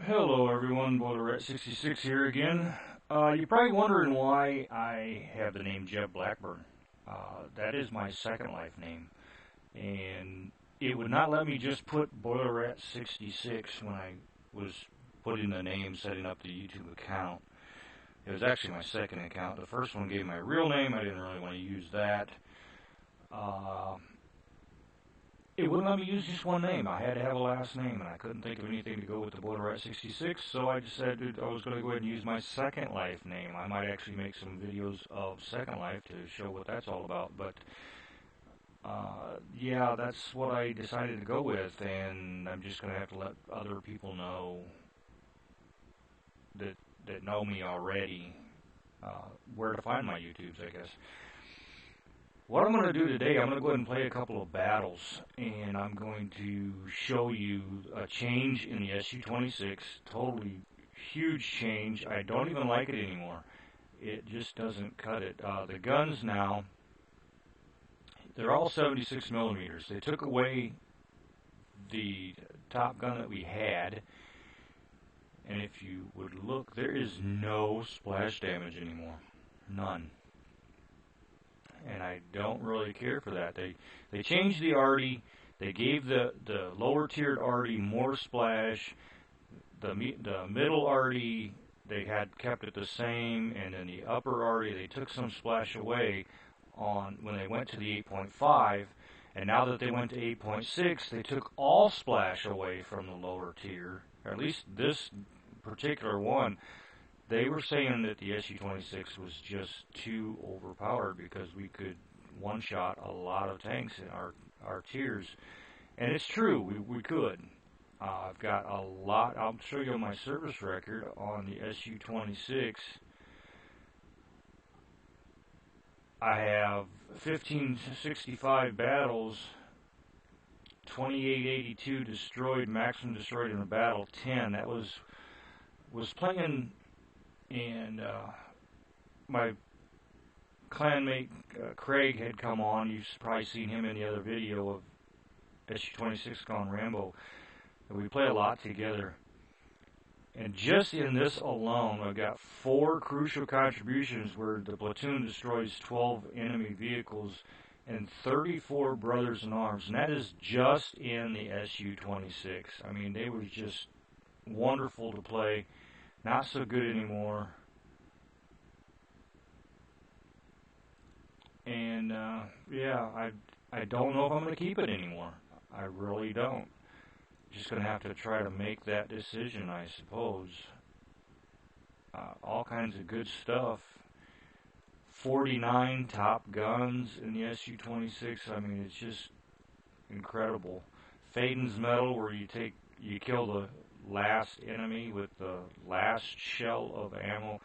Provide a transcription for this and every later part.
Hello everyone, WorldOfTanks here again. You're probably wondering why I have the name Jeb Blackburn. That is my Second Life name, and it would not let me just put BoilerRat66 when I was putting the name, setting up the YouTube account. It was actually my second account. The first one gave my real name. I didn't really want to use that. It wouldn't let me use just one name. I had to have a last name, and I couldn't think of anything to go with the BoilerRat66, so I decided I was going to go ahead and use my Second Life name. I might actually make some videos of Second Life to show what that's all about, but yeah, that's what I decided to go with, and I'm just going to have to let other people know that know me already where to find my YouTubes, I guess. What I'm going to do today, I'm going to go ahead and play a couple of battles, and I'm going to show you a change in the SU-26, totally huge change. I don't even like it anymore. It just doesn't cut it. The guns now, they're all 76 millimeters. They took away the top gun that we had, and if you would look, there is no splash damage anymore. None. And I don't really care for that. They changed the arty. They gave the lower tiered arty more splash. The middle arty, they had kept it the same, and then the upper arty, they took some splash away on when they went to the 8.5, and now that they went to 8.6, they took all splash away from the lower tier, or at least this particular one. They were saying that the SU-26 was just too overpowered because we could one-shot a lot of tanks in our tiers. And it's true, we could. I've got a lot. I'll show you my service record on the SU-26. I have 1565 battles, 2882 destroyed, maximum destroyed in a battle, 10. That was playing. And my clanmate Craig had come on. You've probably seen him in the other video of SU-26 Gone Rambo. And we play a lot together. And just in this alone, I've got 4 crucial contributions where the platoon destroys 12 enemy vehicles and 34 brothers in arms. And that is just in the SU-26. I mean, they were just wonderful to play. Not so good anymore. And yeah, I don't know if I'm going to keep it anymore. I really don't. Just going to have to try to make that decision, I suppose. All kinds of good stuff. 49 top guns in the SU-26. I mean, it's just incredible. Faden's Medal, where you kill the last enemy with the last shell of ammo.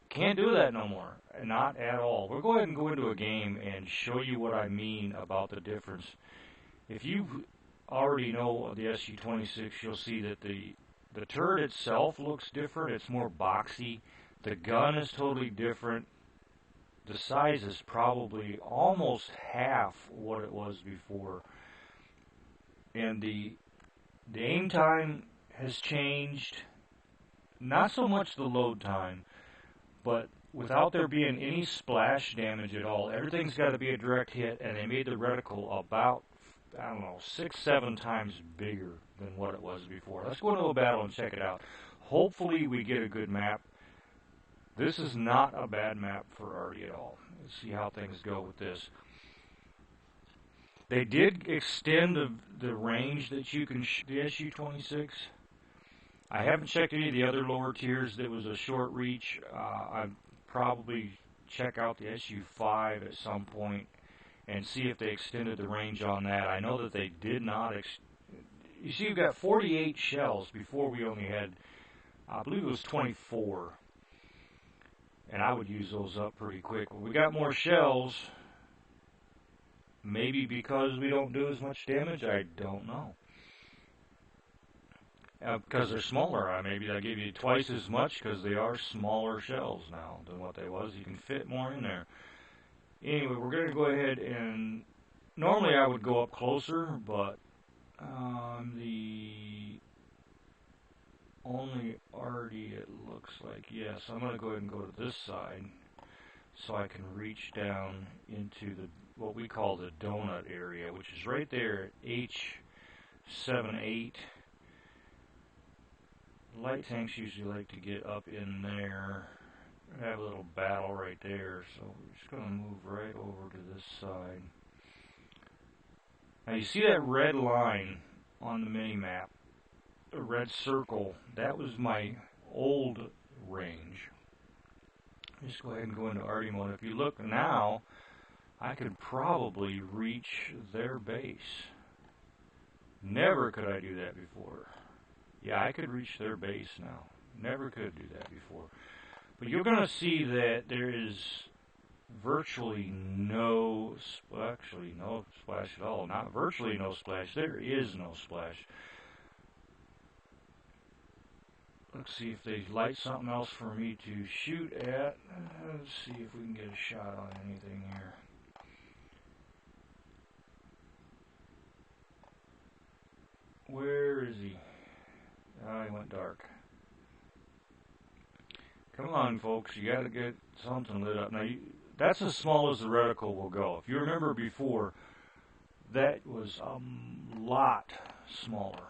Can't do that no more. Not at all. We'll go ahead and go into a game and show you what I mean about the difference. If you already know the SU-26, you'll see that the turret itself looks different. It's more boxy. The gun is totally different. The size is probably almost half what it was before. And the aim time has changed. Not so much the load time, but without there being any splash damage at all. Everything's got to be a direct hit, and they made the reticle about, I don't know, 6-7 times bigger than what it was before. Let's go into a battle and check it out. Hopefully we get a good map. This is not a bad map for arty at all. Let's see how things go with this. They did extend the range that you can shoot the SU-26. I haven't checked any of the other lower tiers that was a short reach. I'd probably check out the SU-5 at some point and see if they extended the range on that. I know that they did not. You see, you've got 48 shells. Before we only had, I believe it was 24. And I would use those up pretty quick. Well, we got more shells. Maybe because we don't do as much damage, I don't know. Because they're smaller, maybe they'll give you twice as much because they are smaller shells now than what they was. You can fit more in there. Anyway, we're going to go ahead and... Normally I would go up closer, but the only arty, it looks like. Yes, I'm going to go ahead and go to this side so I can reach down into the what we call the donut area, which is right there at H78. Light tanks usually like to get up in there. Have a little battle right there, so we're just going to move right over to this side. Now you see that red line on the mini-map, a red circle, that was my old range. Just go ahead and go into arty mode. If you look now, I could probably reach their base. Never could I do that before. Yeah, I could reach their base now. Never could do that before. But you're going to see that there is virtually no, actually no splash at all. Not virtually no splash. There is no splash. Let's see if they light something else for me to shoot at. Let's see if we can get a shot on anything here. Where is he? Oh, he went dark. Come on, folks. You got to get something lit up. Now, that's as small as the reticle will go. If you remember before, that was a lot smaller.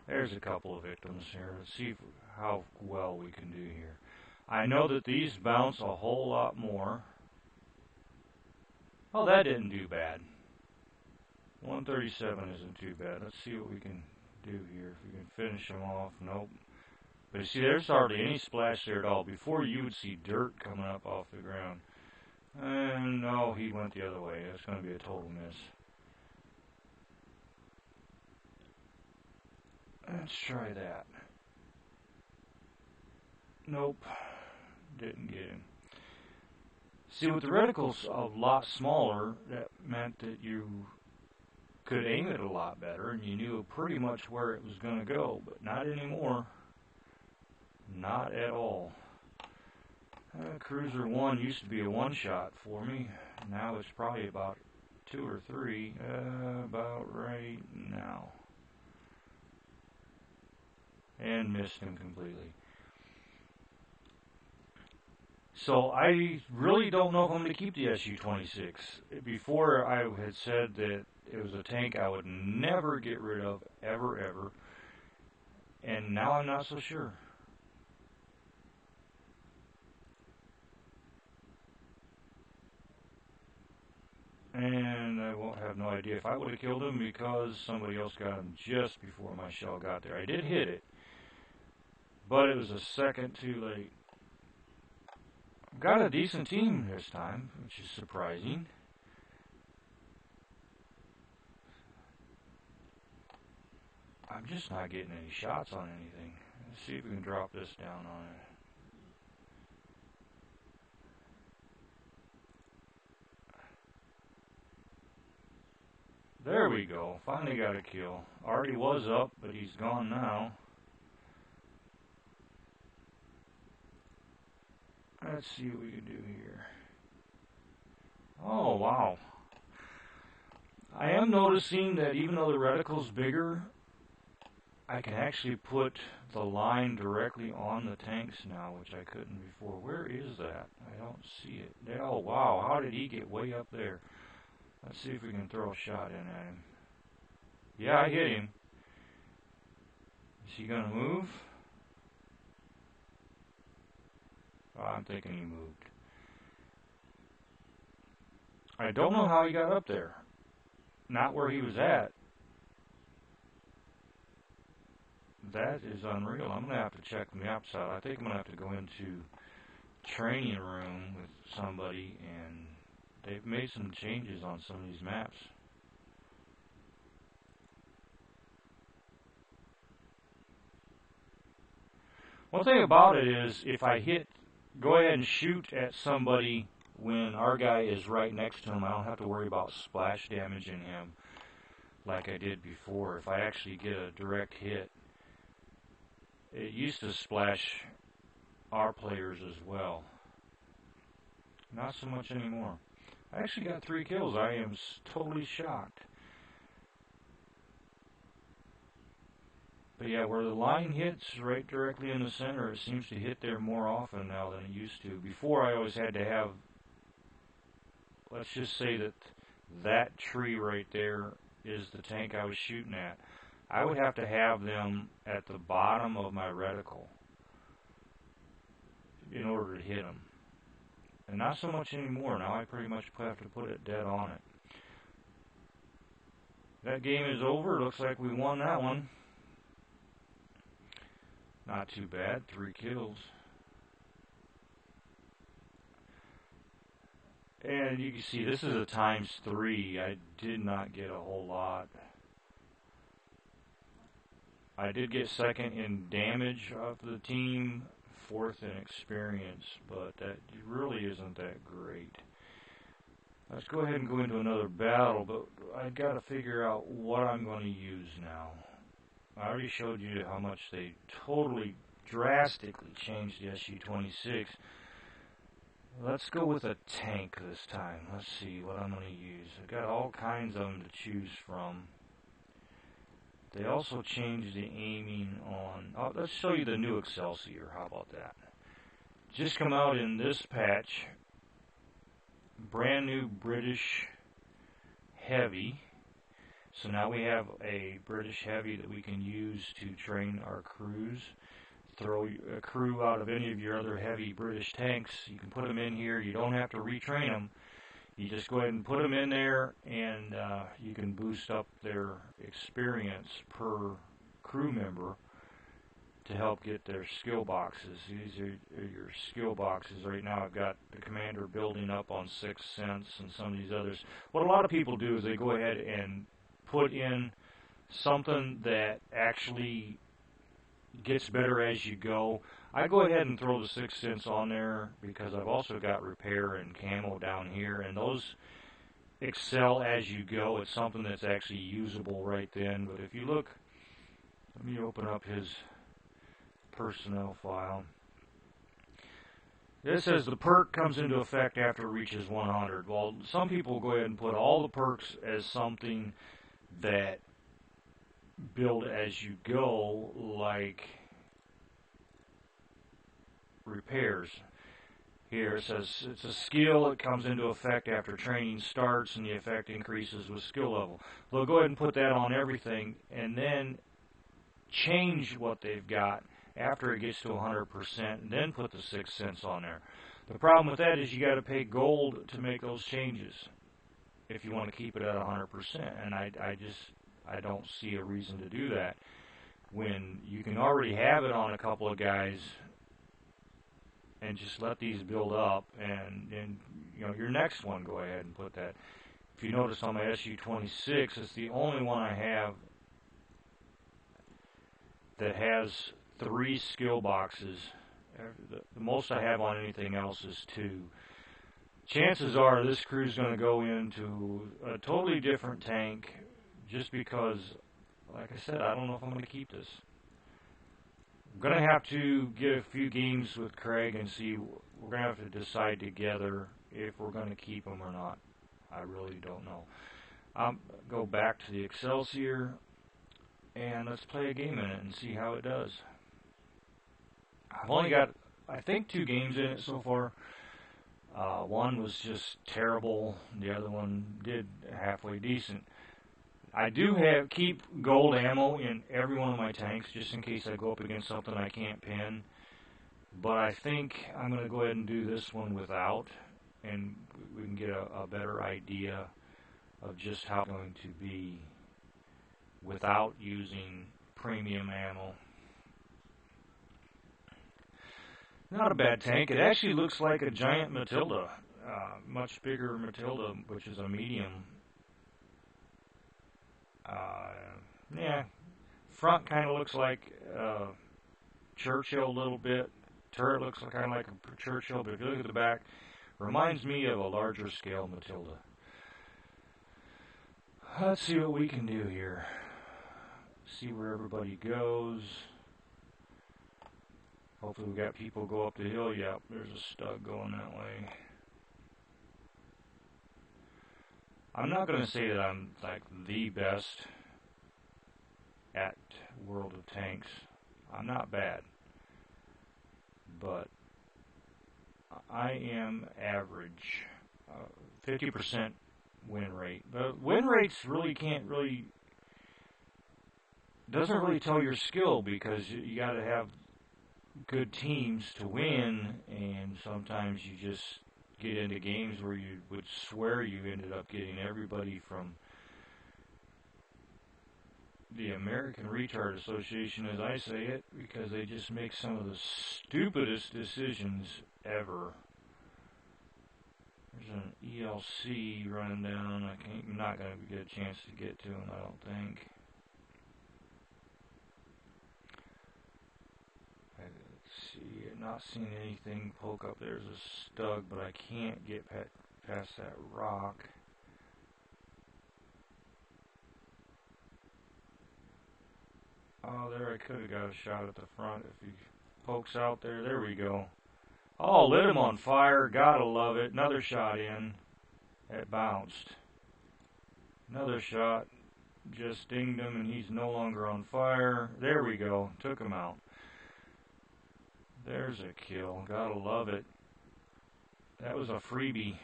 There's a couple of victims here. Let's see how well we can do here. I know that these bounce a whole lot more. Oh, that didn't do bad. 137 isn't too bad. Let's see what we can do here. If we can finish them off. Nope. But you see, there's hardly any splash there at all. Before, you would see dirt coming up off the ground. And no, he went the other way. That's going to be a total miss. Let's try that. Nope. Didn't get him. See, with the reticles a lot smaller, that meant that you could aim it a lot better, and you knew pretty much where it was going to go, but not anymore. Not at all. Cruiser 1 used to be a one-shot for me. Now it's probably about 2 or 3, about right now. And missed him completely. So I really don't know if I'm going to keep the Su-26. Before, I had said that it was a tank I would never get rid of, ever. And now I'm not so sure. And I won't have no idea if I would have killed him because somebody else got him just before my shell got there. I did hit it, but it was a second too late. Got a decent team this time, which is surprising. I'm just not getting any shots on anything. Let's see if we can drop this down on it. There we go. Finally got a kill. Already was up, but he's gone now. Let's see what we can do here. Oh, wow. I am noticing that even though the reticle's bigger, I can actually put the line directly on the tanks now, which I couldn't before. Where is that? I don't see it. Oh, wow. How did he get way up there? Let's see if we can throw a shot in at him. Yeah, I hit him. Is he going to move? Oh, I'm thinking he moved. I don't know how he got up there. Not where he was at. That is unreal. I'm going to have to check the maps out. I think I'm going to have to go into training room with somebody, and they've made some changes on some of these maps. One thing about it is, if I go ahead and shoot at somebody when our guy is right next to him, I don't have to worry about splash damaging him like I did before. If I actually get a direct hit, it used to splash our players as well. Not so much anymore. I actually got 3 kills. I am totally shocked. But yeah, where the line hits right directly in the center, it seems to hit there more often now than it used to. Before, I always had to have, let's just say that that tree right there is the tank I was shooting at. I would have to have them at the bottom of my reticle in order to hit them. And not so much anymore. Now I pretty much have to put it dead on it. That game is over. Looks like we won that one. Not too bad. 3 kills. And you can see this is a ×3. I did not get a whole lot. I did get second in damage of the team, 4th in experience, but that really isn't that great. Let's go ahead and go into another battle, but I've got to figure out what I'm going to use now. I already showed you how much they totally, drastically changed the SU-26. Let's go with a tank this time. Let's see what I'm going to use. I've got all kinds of them to choose from. They also changed the aiming on... Oh, let's show you the new Excelsior. How about that? Just come out in this patch. Brand new British Heavy. So now we have a British Heavy that we can use to train our crews. Throw a crew out of any of your other heavy British tanks. You can put them in here. You don't have to retrain them. You just go ahead and put them in there, and you can boost up their experience per crew member to help get their skill boxes. These are your skill boxes. Right now I've got the commander building up on 6th Sense and some of these others. What a lot of people do is they go ahead and put in something that actually gets better as you go. I go ahead and throw the 6th Sense on there because I've also got repair and camo down here, and those excel as you go. It's something that's actually usable right then. But if you look, let me open up his personnel file. This says the perk comes into effect after it reaches 100. Well, some people go ahead and put all the perks as something that build as you go, like repairs. Here it says it's a skill. It comes into effect after training starts, and the effect increases with skill level. They'll go ahead and put that on everything, and then change what they've got after it gets to 100%, and then put the 6th Sense on there. The problem with that is you got to pay gold to make those changes if you want to keep it at 100%, and I don't see a reason to do that when you can already have it on a couple of guys and just let these build up, and you know, your next one, go ahead and put that. If you notice on my SU-26, it's the only one I have that has 3 skill boxes. The most I have on anything else is 2. Chances are this crew's going to go into a totally different tank just because, like I said, I don't know if I'm going to keep this. I'm going to have to get a few games with Craig and see. We're going to have to decide together if we're going to keep them or not. I really don't know. Go back to the Excelsior and let's play a game in it and see how it does. I've only got, I think, 2 games in it so far. One was just terrible. The other one did halfway decent. I do keep gold ammo in every one of my tanks just in case I go up against something I can't pin. But I think I'm going to go ahead and do this one without, and we can get a better idea of just how it's going to be without using premium ammo. Not a bad tank. It actually looks like a giant Matilda, much bigger Matilda, which is a medium. Yeah, front kind of looks like Churchill a little bit. Turret looks kind of like a Churchill, but if you look at the back, reminds me of a larger scale Matilda. Let's see what we can do here. See where everybody goes. Hopefully we got people go up the hill. Yep, there's a stug going that way. I'm not going to say that I'm like the best at World of Tanks. I'm not bad, but I am average. 50% win rate. The win rates doesn't really tell your skill, because you got to have good teams to win, and sometimes you just get into games where you would swear you ended up getting everybody from the American Retard Association, as I say it, because they just make some of the stupidest decisions ever. There's an ELC running down. I'm not going to get a chance to get to him, I don't think. Let's see, I'm not seeing anything poke up. There's a stug, but I can't get past that rock. Oh, there, I could have got a shot at the front if he pokes out there. There we go. Oh, lit him on fire. Gotta love it. Another shot in. It bounced. Another shot. Just dinged him, and he's no longer on fire. There we go. Took him out. There's a kill. Gotta love it. That was a freebie.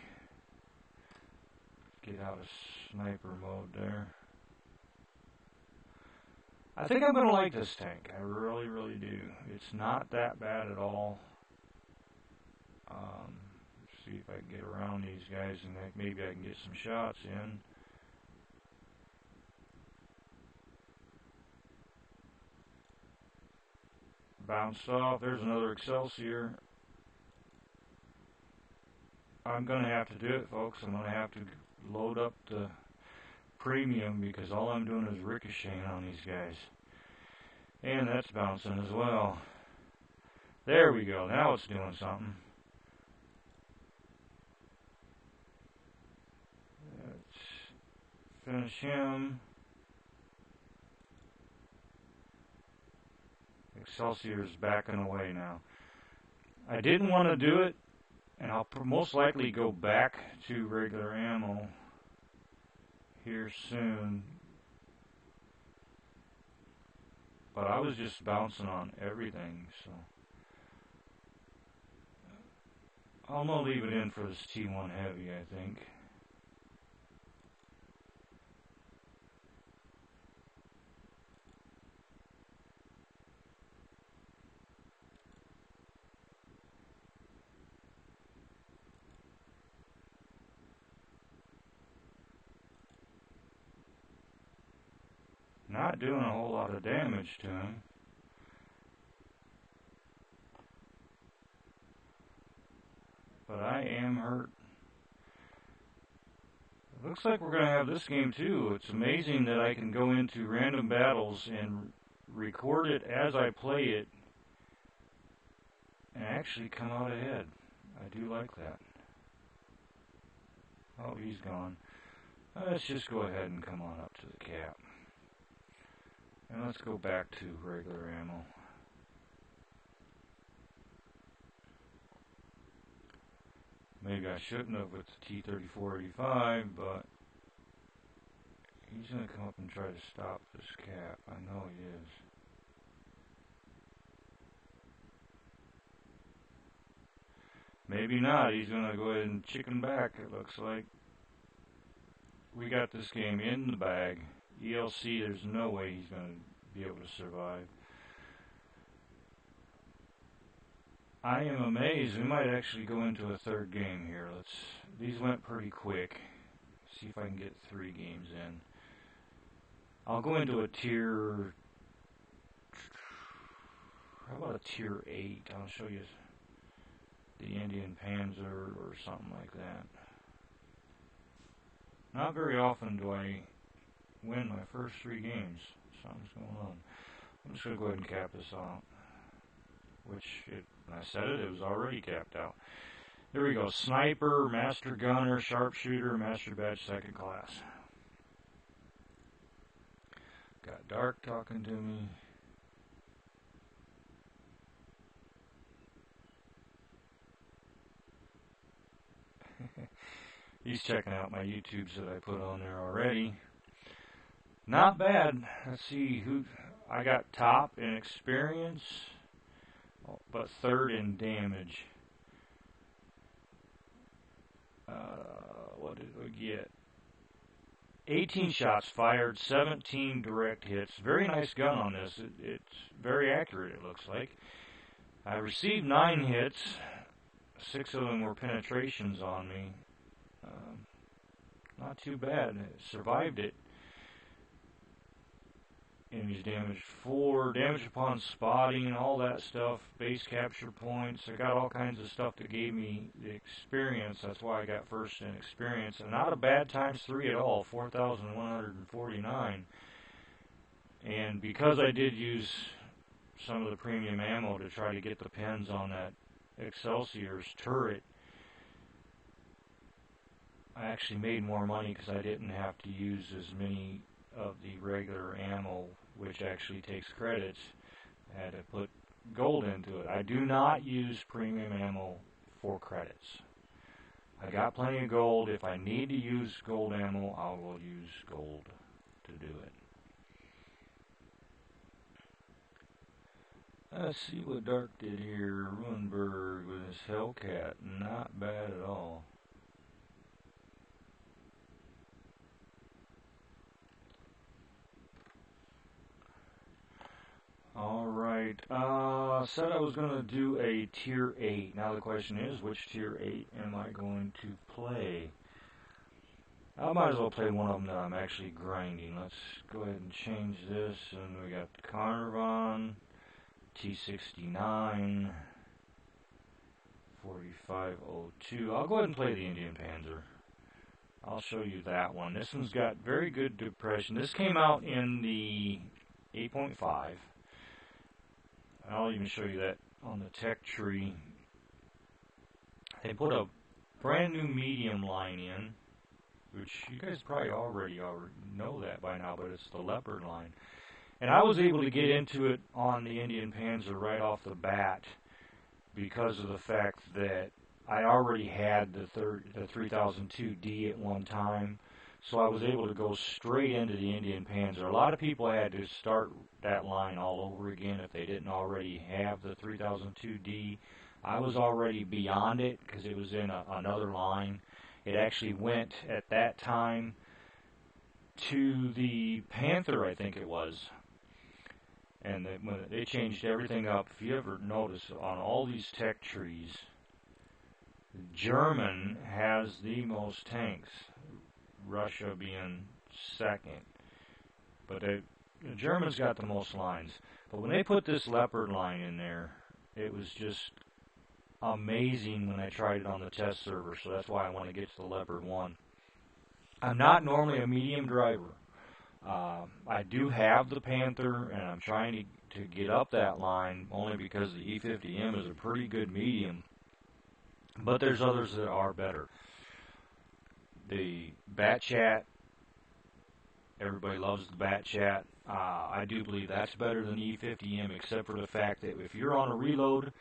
Get out of sniper mode there. I think I'm going to like this tank. I really, really do. It's not that bad at all. See if I can get around these guys, and maybe I can get some shots in. Bounced off. There's another Excelsior. I'm going to have to do it, folks. I'm going to have to load up the premium, because all I'm doing is ricocheting on these guys. And that's bouncing as well. There we go. Now it's doing something. Let's finish him. Excelsior's backing away now. I didn't want to do it, and I'll most likely go back to regular ammo here soon. But I was just bouncing on everything, so I'm going to leave it in for this T1 Heavy, I think. Not doing a whole lot of damage to him. But I am hurt. It looks like we're going to have this game too. It's amazing that I can go into random battles and record it as I play it and actually come out ahead. I do like that. Oh, he's gone. Let's just go ahead and come on up to the cap. And let's go back to regular ammo. Maybe I shouldn't have with the T-3485, but he's going to come up and try to stop this cap. I know he is. Maybe not. He's going to go ahead and chicken back, it looks like. We got this game in the bag. ELC, there's no way he's going to be able to survive. I am amazed. We might actually go into a third game here. These went pretty quick. See if I can get 3 games in. I'll go into a tier... How about a tier 8? I'll show you the Indian Panzer or something like that. Not very often do I win my first 3 games. Something's going on. I'm just going to go ahead and cap this out. When I said it, it was already capped out. There we go. Sniper, Master Gunner, Sharpshooter, Master Badge, Second Class. Got Dark talking to me. He's checking out my YouTubes that I put on there already. Not bad. Let's see who. I got top in experience, but third in damage. What did we get? 18 shots fired, 17 direct hits. Very nice gun on this. It's very accurate, it looks like. I received 9 hits. 6 of them were penetrations on me. Not too bad. Survived it. Enemies damage 4, damage upon spotting, all that stuff, base capture points. I got all kinds of stuff that gave me the experience. That's why I got first in experience. And not a bad ×3 at all, 4,149. And because I did use some of the premium ammo to try to get the pins on that Excelsior's turret, I actually made more money because I didn't have to use as many of the regular ammo, which actually takes credits. I had to put gold into it. I do not use premium ammo for credits. I got plenty of gold. If I need to use gold ammo, I will use gold to do it. Let's see what Dark did here. Ruinberg with his Hellcat. Not bad at all. Alright, said I was going to do a tier 8. Now the question is, which tier 8 am I going to play? I might as well play one of them that I'm actually grinding. Let's go ahead and change this. And we got the Carnarvon, T69, 4502. I'll go ahead and play the Indian Panzer. I'll show you that one. This one's got very good depression. This came out in the 8.5. I'll even show you that on the tech tree. They put a brand new medium line in, which you guys probably already know that by now, but it's the Leopard line. And I was able to get into it on the Indian Panzer right off the bat because of the fact that I already had the 3002D at one time. So I was able to go straight into the Indian Panzer. A lot of people had to start that line all over again if they didn't already have the 3002D. I was already beyond it because it was in another line. It actually went at that time to the Panther, I think it was. And they changed everything up. If you ever notice on all these tech trees, German has the most tanks. Russia being second, but the Germans got the most lines. But when they put this Leopard line in there, it was just amazing when I tried it on the test server, so that's why I want to get to the Leopard 1. I'm not normally a medium driver. I do have the Panther, and I'm trying to get up that line only because the E50M is a pretty good medium, but there's others that are better. The Bat Chat, everybody loves the Bat Chat. I do believe that's better than the E50M, except for the fact that if you're on a reload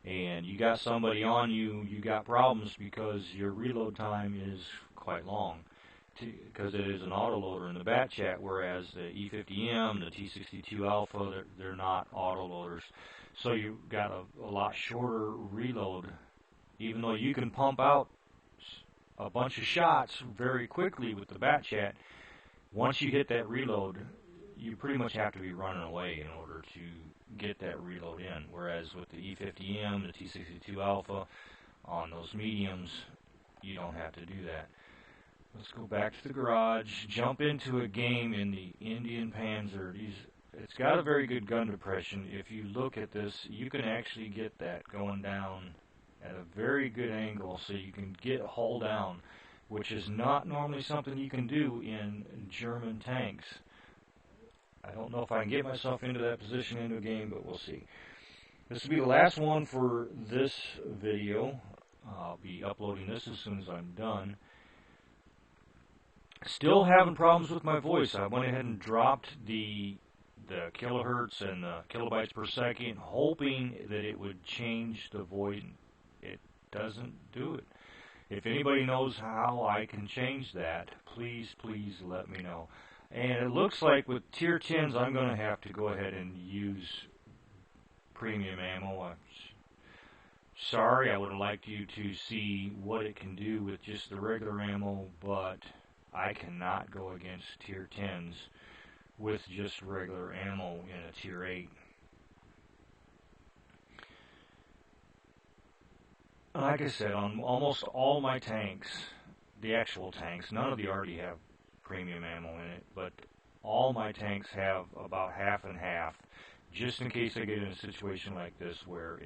and you got somebody on you, you got problems because your reload time is quite long because it is an autoloader in the Bat Chat, whereas the E50M, the T62 Alpha, they're not autoloaders. So you've got a lot shorter reload, even though you can pump out a bunch of shots very quickly with the Bat Chat. Once you hit that reload, you pretty much have to be running away in order to get that reload in. Whereas with the E50M, the T62 Alpha, on those mediums, you don't have to do that. Let's go back to the garage, jump into a game in the Indian Panzer. It's got a very good gun depression. If you look at this, you can actually get that going down at a very good angle, so you can get hull down, which is not normally something you can do in German tanks. I don't know if I can get myself into that position into a game, but we'll see. This will be the last one for this video. I'll be uploading this as soon as I'm done. Still having problems with my voice. I went ahead and dropped the kilohertz and the kilobytes per second, hoping that it would change the voice. It doesn't do it. If anybody knows how I can change that, please let me know. And it looks like with tier 10s, I'm going to have to go ahead and use premium ammo. I'm sorry, I would have liked you to see what it can do with just the regular ammo, but I cannot go against tier 10s with just regular ammo in a tier 8. Like I said, on almost all my tanks, the actual tanks, none of the already have premium ammo in it, but all my tanks have about half and half, just in case I get in a situation like this where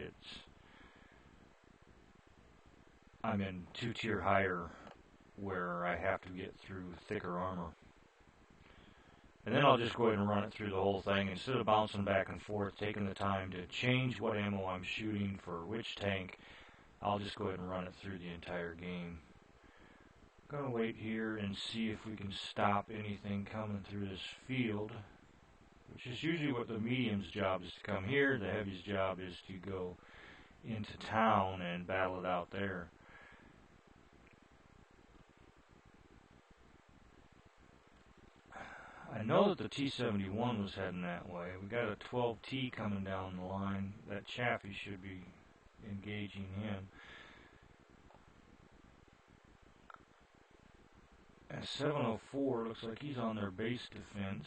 I'm in 2-tier higher, where I have to get through thicker armor. And then I'll just go ahead and run it through the whole thing, instead of bouncing back and forth, taking the time to change what ammo I'm shooting for which tank. I'll just go ahead and run it through the entire game. I'm going to wait here and see if we can stop anything coming through this field, which is usually what the medium's job is, to come here. The heavy's job is to go into town and battle it out there. I know that the T-71 was heading that way. We got a 12T coming down the line. That Chaffee should be engaging him. At 704, looks like he's on their base defense.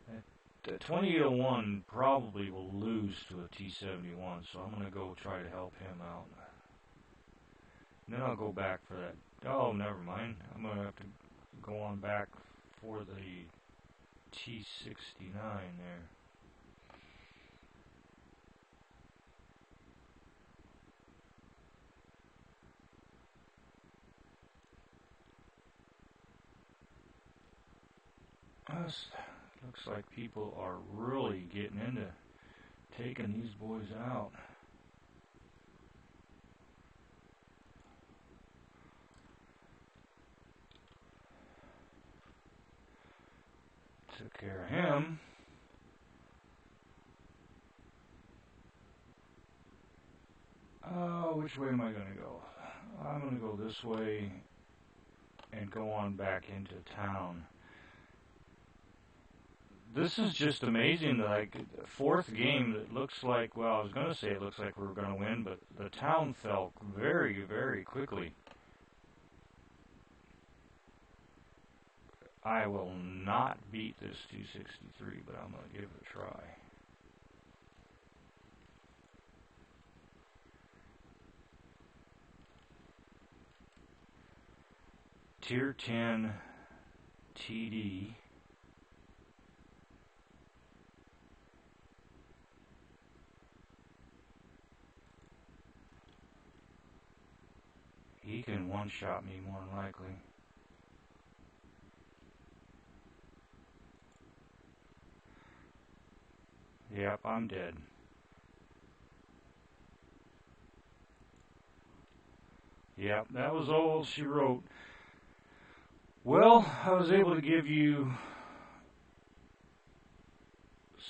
At 2801 probably will lose to a T-71, so I'm going to go try to help him out. And then I'll go back for that. Oh, never mind. I'm going to have to go on back for the T-69 there. Looks like people are really getting into taking these boys out. Took care of him. Which way am I going to go? I'm going to go this way and go on back into town. This is just amazing. Like, the fourth game, that looks like, well, I was going to say it looks like we were going to win, but the town fell very, very quickly. I will not beat this 263, but I'm going to give it a try. Tier 10 TD. He can one-shot me more than likely. Yep, I'm dead. Yep, that was all she wrote. Well, I was able to give you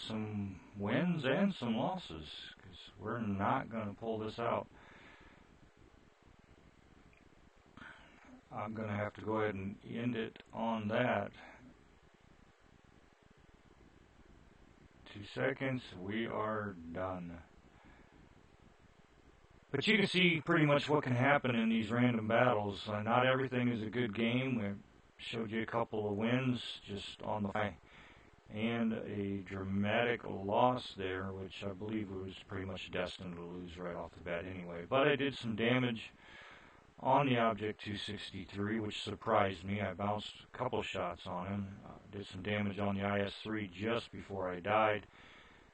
some wins and some losses, because we're not going to pull this out. I'm going to have to go ahead and end it on that. 2 seconds, we are done. But you can see pretty much what can happen in these random battles. Not everything is a good game. We showed you a couple of wins just on the fly, and a dramatic loss there, which I believe was pretty much destined to lose right off the bat anyway. But I did some damage on the Object 263, which surprised me. I bounced a couple shots on him. Did some damage on the IS-3 just before I died.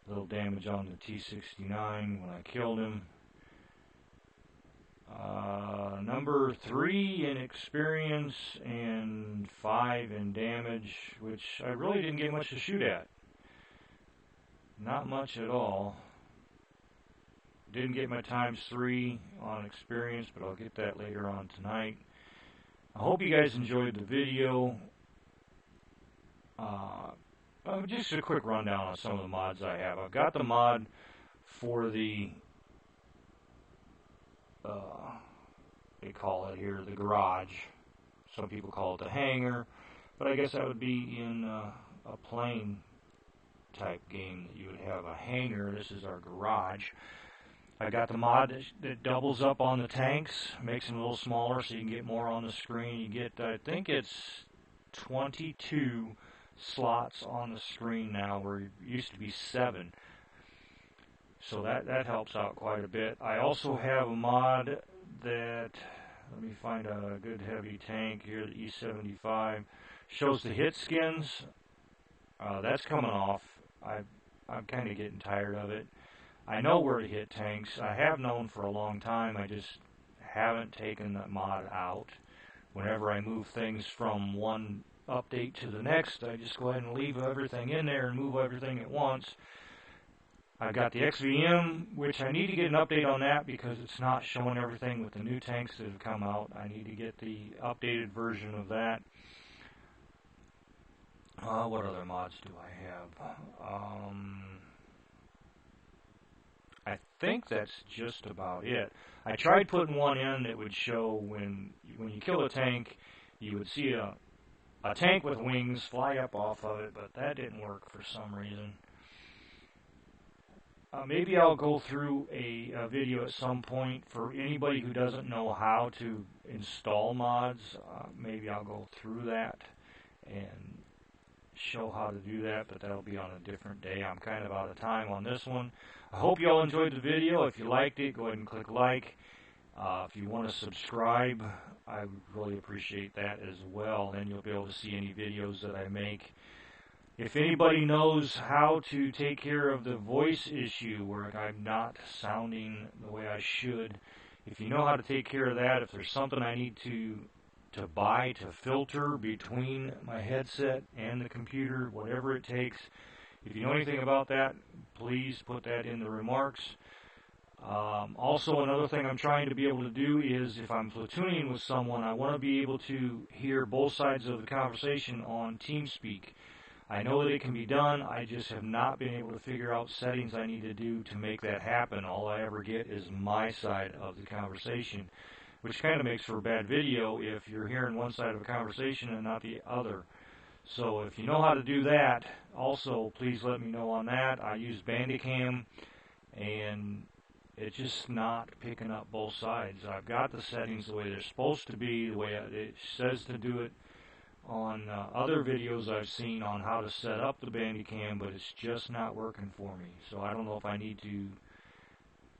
A little damage on the T-69 when I killed him. Number 3 in experience and 5 in damage, which I really didn't get much to shoot at. Not much at all. Didn't get my ×3 on experience, but I'll get that later on tonight. I hope you guys enjoyed the video. Just a quick rundown on some of the mods I have. I've got the mod for the they call it here the garage, Some people call it the hangar, but I guess that would be in a plane type game that you would have a hangar. This is our garage. I got the mod that doubles up on the tanks, makes them a little smaller so you can get more on the screen. You get, I think it's 22 slots on the screen now, where it used to be 7. So that helps out quite a bit. I also have a mod that, let me find a good heavy tank here, the E75, shows the hit skins. That's coming off. I'm kind of getting tired of it. I know where to hit tanks. I have known for a long time. I just haven't taken that mod out. Whenever I move things from one update to the next, I just go ahead and leave everything in there and move everything at once. I've got the XVM, which I need to get an update on that because it's not showing everything with the new tanks that have come out. I need to get the updated version of that. What other mods do I have? I think that's just about it. I tried putting one in that would show when you kill a tank, you would see a tank with wings fly up off of it, but that didn't work for some reason. Maybe I'll go through a video at some point for anybody who doesn't know how to install mods. Maybe I'll go through that and show how to do that, but that'll be on a different day. I'm kind of out of time on this one. I hope you all enjoyed the video. If you liked it, go ahead and click like. If you want to subscribe, I would really appreciate that as well. Then you'll be able to see any videos that I make. If anybody knows how to take care of the voice issue where I'm not sounding the way I should, if you know how to take care of that, if there's something I need to buy to filter between my headset and the computer, whatever it takes, if you know anything about that, please put that in the remarks. Also, another thing I'm trying to be able to do is if I'm platooning with someone, I want to be able to hear both sides of the conversation on TeamSpeak. I know that it can be done. I just have not been able to figure out settings I need to do to make that happen. All I ever get is my side of the conversation, which kind of makes for a bad video if you're hearing one side of a conversation and not the other. So if you know how to do that, also please let me know on that. I use Bandicam, and it's just not picking up both sides. I've got the settings the way they're supposed to be, the way it says to do it on other videos I've seen on how to set up the Bandicam, but it's just not working for me. So I don't know if I need to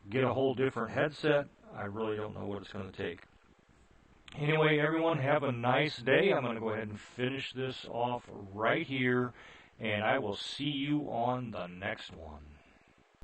get a whole different headset. I really don't know what it's going to take. Anyway, everyone, have a nice day. I'm going to go ahead and finish this off right here, and I will see you on the next one.